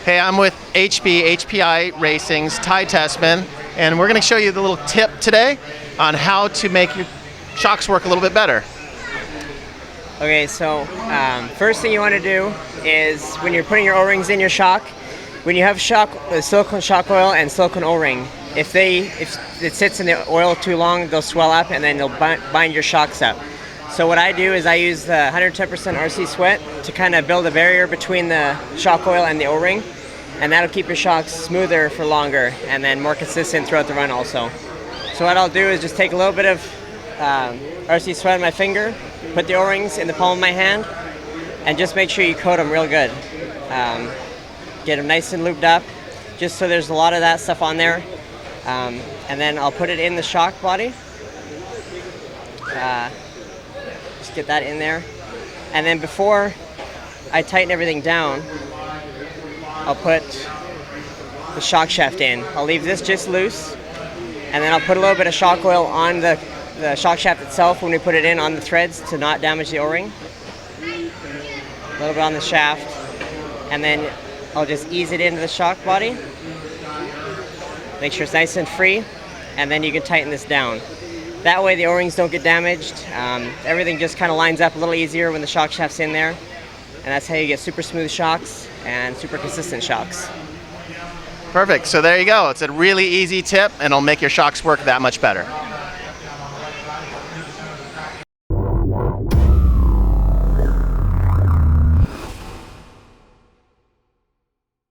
Hey, I'm with HPI Racing's Tessmann, and we're going to show you the little tip today on how to make your shocks work a little bit better. Okay, so first thing you want to do is when you're putting your O-rings in your shock, when you have silicone shock oil and silicone O-ring, if it sits in the oil too long, they'll swell up and then they'll bind your shocks up. So what I do is I use the 110% RC sweat to kind of build a barrier between the shock oil and the O-ring, and that'll keep your shocks smoother for longer and then more consistent throughout the run also. So what I'll do is just take a little bit of RC sweat on my finger, put the O-rings in the palm of my hand, and just make sure you coat them real good. Get them nice and lubed up, just so there's a lot of that stuff on there. And then I'll put it in the shock body. Just get that in there. And then before I tighten everything down, I'll put the shock shaft in. I'll leave this just loose, and then I'll put a little bit of shock oil on the shock shaft itself when we put it in on the threads to not damage the O-ring. A little bit on the shaft, and then I'll just ease it into the shock body. Make sure it's nice and free, and then you can tighten this down. That way the O-rings don't get damaged. Everything just kind of lines up a little easier when the shock shaft's in there, and that's how you get super smooth shocks and super consistent shocks. Perfect. So there you go. It's a really easy tip, and it'll make your shocks work that much better.